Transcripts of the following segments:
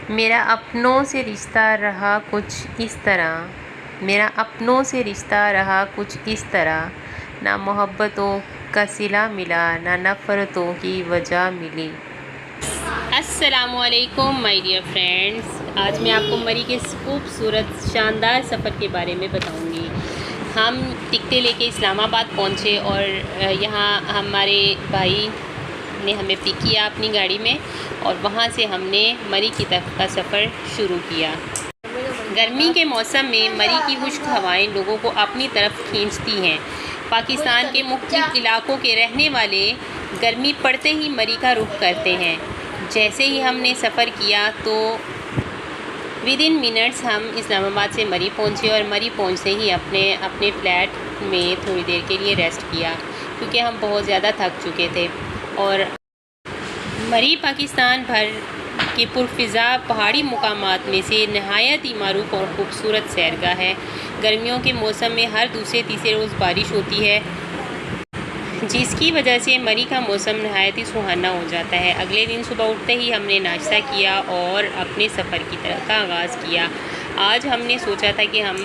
मेरा अपनों से रिश्ता रहा कुछ इस तरह, मेरा अपनों से रिश्ता रहा कुछ इस तरह, ना मोहब्बतों का सिला मिला, ना नफ़रतों की वजह मिली। अस्सलामुअलैकुम माय डियर फ्रेंड्स, आज मैं आपको मरी के खूबसूरत शानदार सफ़र के बारे में बताऊंगी। हम टिकटें लेके इस्लामाबाद पहुंचे और यहाँ हमारे भाई ने हमें पिक किया अपनी गाड़ी में और वहाँ से हमने मरी की तरफ का सफ़र शुरू किया। गर्मी के मौसम में मरी की खुश्क हवाएं लोगों को अपनी तरफ खींचती हैं। पाकिस्तान के मुख्तलिफ इलाकों के रहने वाले गर्मी पड़ते ही मरी का रुख करते हैं। जैसे ही हमने सफ़र किया तो विद इन मिनट्स हम इस्लामाबाद से मरी पहुंचे और मरी पहुंचते ही अपने फ़्लैट में थोड़ी देर के लिए रेस्ट किया, क्योंकि हम बहुत ज़्यादा थक चुके थे। और मरी पाकिस्तान भर के पुरफ़िज़ा पहाड़ी मुकामात में से नहायत ही मरूफ और ख़ूबसूरत सैरगाह है। गर्मियों के मौसम में हर दूसरे तीसरे रोज़ बारिश होती है, जिसकी वजह से मरी का मौसम नहायत ही सुहाना हो जाता है। अगले दिन सुबह उठते ही हमने नाश्ता किया और अपने सफ़र की तरफ का आगाज़ किया। आज हमने सोचा था कि हम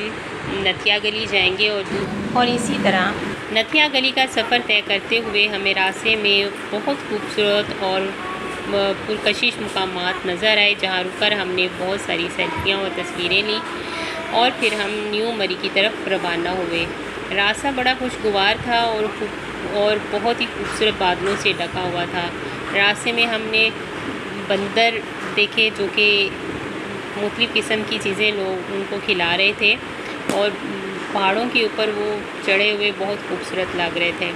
नथिया गली जाएंगे और इसी तरह नथिया गली का सफ़र तय करते हुए हमें रास्ते में बहुत खूबसूरत और पुरकशिश मुकामात नज़र आए, जहाँ रुककर हमने बहुत सारी सेल्फियाँ और तस्वीरें ली और फिर हम न्यू मरी की तरफ रवाना हुए। रास्ता बड़ा खुशगवार था और बहुत ही खूबसूरत बादलों से ढका हुआ था। रास्ते में हमने बंदर देखे जो कि मुख्तलिफ़ किस्म की चीज़ें लोग उनको खिला रहे थे और पहाड़ों के ऊपर वो चढ़े हुए बहुत खूबसूरत लग रहे थे।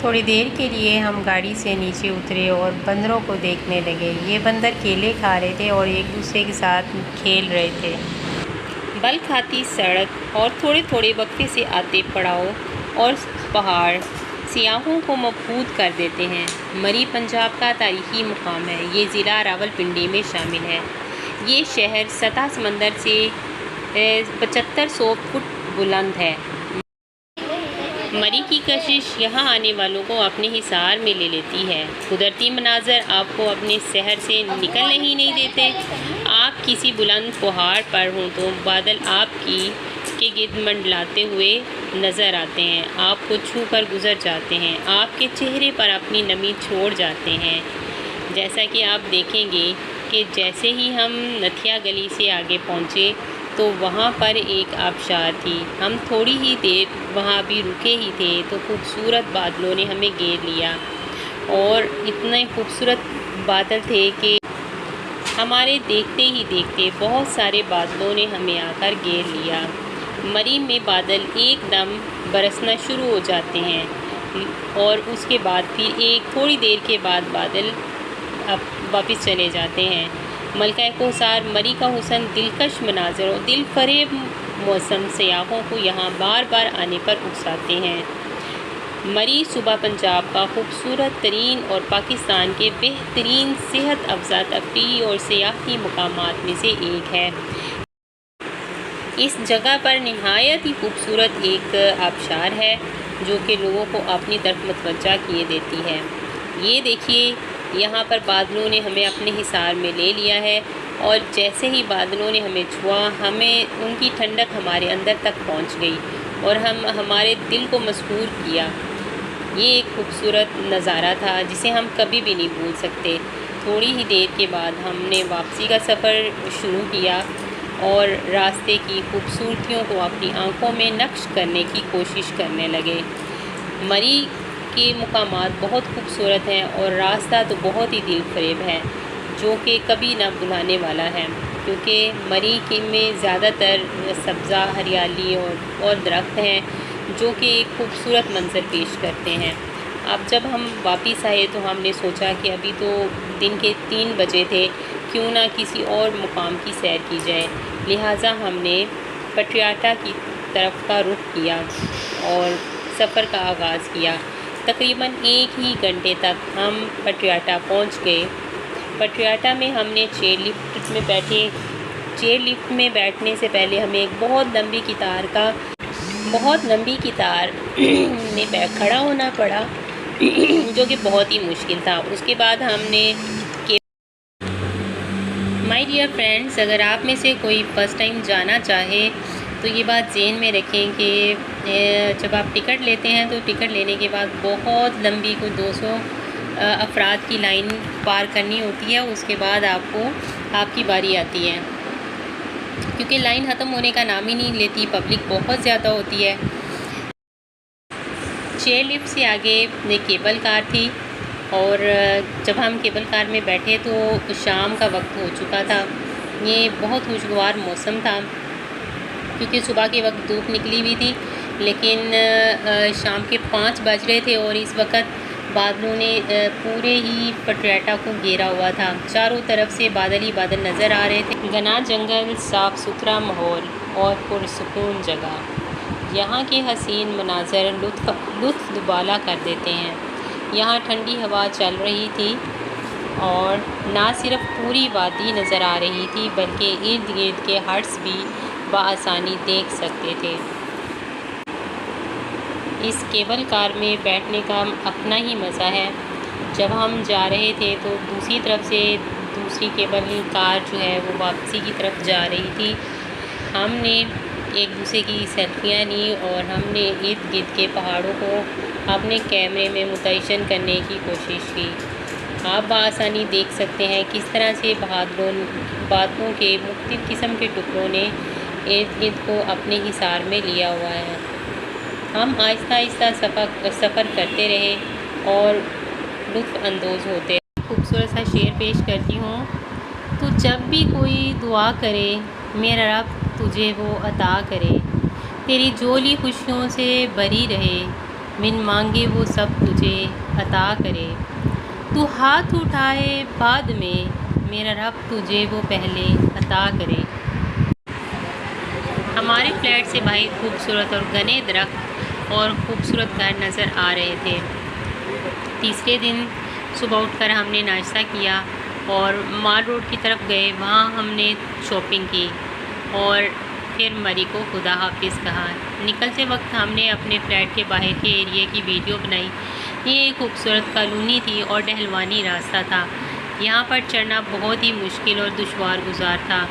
थोड़ी देर के लिए हम गाड़ी से नीचे उतरे और बंदरों को देखने लगे। ये बंदर केले खा रहे थे और एक दूसरे के साथ खेल रहे थे। बल खाती सड़क और थोड़े थोड़े वक्फे से आते पड़ाव और पहाड़ सियाहों को मबहूत कर देते हैं। मरी पंजाब का तारीख़ी मुकाम है। ये ज़िला रावलपिंडी में शामिल है। ये शहर सतह समंदर से 7500 फुट बुलंद है। मरी की कशिश यहाँ आने वालों को अपने हिसार में ले लेती है। कुदरती मनाज़र आपको अपने शहर से निकलने ही नहीं देते। आप किसी बुलंद पहाड़ पर हों तो बादल के गिर्द मंडलाते हुए नज़र आते हैं, आपको छू कर गुज़र जाते हैं, आपके चेहरे पर अपनी नमी छोड़ जाते हैं। जैसा कि आप देखेंगे कि जैसे ही हम नथिया गली से आगे पहुँचे तो वहाँ पर एक आबशार थी। हम थोड़ी ही देर वहाँ भी रुके ही थे तो खूबसूरत बादलों ने हमें घेर लिया और इतने खूबसूरत बादल थे कि हमारे देखते ही देखते बहुत सारे बादलों ने हमें आकर घेर लिया। मरी में बादल एकदम बरसना शुरू हो जाते हैं और उसके बाद फिर थोड़ी देर के बाद बादल अब वापस चले जाते हैं। मलका कोसार मरी का हुसन दिलकश मनाज़र और दिल फरेब मौसम सयाहों को यहाँ बार बार आने पर उकसाते हैं। मरी सूबा पंजाब का खूबसूरत तरीन और पाकिस्तान के बेहतरीन सेहत अफ़ज़ा तफरीही और सियाही मुकामात में से एक है। इस जगह पर नहायत ही खूबसूरत एक आबशार है जो कि लोगों को अपनी तरफ मतवज्जा किए देती है। ये देखिए, यहाँ पर बादलों ने हमें अपने हिसार में ले लिया है और जैसे ही बादलों ने हमें छुआ, हमें उनकी ठंडक हमारे अंदर तक पहुँच गई और हमारे दिल को मसहूर किया। ये एक खूबसूरत नज़ारा था जिसे हम कभी भी नहीं भूल सकते। थोड़ी ही देर के बाद हमने वापसी का सफ़र शुरू किया और रास्ते की खूबसूरतियों को अपनी आँखों में नक्श करने की कोशिश करने लगे। मरी के मुकामात बहुत खूबसूरत हैं और रास्ता तो बहुत ही दिल फरेब है जो कि कभी ना भुलाने वाला है, क्योंकि मरी के में ज़्यादातर सब्ज़ा हरियाली और दरख्त हैं जो कि एक खूबसूरत मंज़र पेश करते हैं। अब जब हम वापस आए तो हमने सोचा कि अभी तो दिन के 3 बजे थे, क्यों ना किसी और मुकाम की सैर की जाए। लिहाजा हमने पटियाला की तरफ का रुख किया और सफ़र का आगाज़ किया। तकरीबन 1 ही घंटे तक हम पटियाला पहुंच गए। पटियाला में हमने चेयर लिफ्ट में बैठने से पहले हमें एक बहुत लंबी कतार में खड़ा होना पड़ा जो कि बहुत ही मुश्किल था। उसके बाद हमने माय डियर फ्रेंड्स, अगर आप में से कोई फ़र्स्ट टाइम जाना चाहे तो ये बात ज़हन में रखें कि जब आप टिकट लेते हैं तो टिकट लेने के बाद बहुत लंबी कोई 200 अफराद की लाइन पार करनी होती है। उसके बाद आपकी बारी आती है, क्योंकि लाइन ख़त्म होने का नाम ही नहीं लेती, पब्लिक बहुत ज़्यादा होती है। चेयर लिफ्ट से आगे एक केबल कार थी और जब हम केबल कार में बैठे तो शाम का वक्त हो चुका था। ये बहुत खुशगवार मौसम था क्योंकि सुबह के वक्त धूप निकली हुई थी, लेकिन शाम के 5 बज रहे थे और इस वक्त बादलों ने पूरे ही पटरेटा को घेरा हुआ था। चारों तरफ से बादल ही बादल नज़र आ रहे थे। घना जंगल, साफ़ सुथरा माहौल और पुरसुकून जगह। यहाँ के हसीन मनाज़र लुत्फ़ दुबाला कर देते हैं। यहाँ ठंडी हवा चल रही थी और ना सिर्फ पूरी वादी नज़र आ रही थी बल्कि इर्द गिर्द के हट्स भी बआसानी देख सकते थे। इस केबल कार में बैठने का अपना ही मज़ा है। जब हम जा रहे थे तो दूसरी तरफ से दूसरी केबल कार जो है वो वापसी की तरफ जा रही थी। हमने एक दूसरे की सेल्फियाँ ली और हमने इर्द गिर्द के पहाड़ों को अपने कैमरे में मुतय्यन करने की कोशिश की। आप बआसानी देख सकते हैं किस तरह से बादलों के मुख्तलिफ़ किस्म के टुकड़ों ने इर्द गिर्द को अपने हिसार में लिया हुआ है। हम आहिस्ता आहिस्ता सफ़र करते रहे और लुत्फ़ अंदोज़ होते। खूबसूरत सा शेर पेश करती हूँ। तो जब भी कोई दुआ करे मेरा रब तुझे वो अता करे, तेरी झोली खुशियों से भरी रहे, बिन मांगे वो सब तुझे अता करे। तू हाथ उठाए बाद में मेरा रब तुझे वो पहले अता करे। हमारे फ्लैट से बाहर खूबसूरत और घने दरख्त और खूबसूरत घर नज़र आ रहे थे। तीसरे दिन सुबह उठकर हमने नाश्ता किया और माल रोड की तरफ गए। वहाँ हमने शॉपिंग की और फिर मरी को खुदा हाफिज़ कहा। निकलते वक्त हमने अपने फ्लैट के बाहर के एरिए की वीडियो बनाई। ये एक खूबसूरत कॉलोनी थी और टहलवानी रास्ता था। यहाँ पर चढ़ना बहुत ही मुश्किल और दुश्वार गुजार था।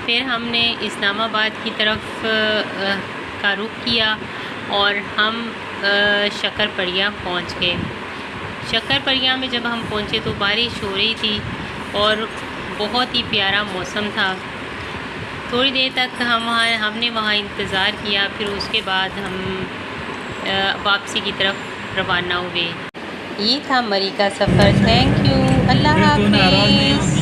फिर हमने इस्लामाबाद की तरफ का रुख किया और हम शक्करपड़िया पहुँच गए। शक्करपड़िया में जब हम पहुँचे तो बारिश हो रही थी और बहुत ही प्यारा मौसम था। थोड़ी देर तक हमने वहाँ इंतज़ार किया, फिर उसके बाद हम वापसी की तरफ रवाना हुए। ये था मरी का सफ़र। Thank you. अल्लाह हाफ़िज़।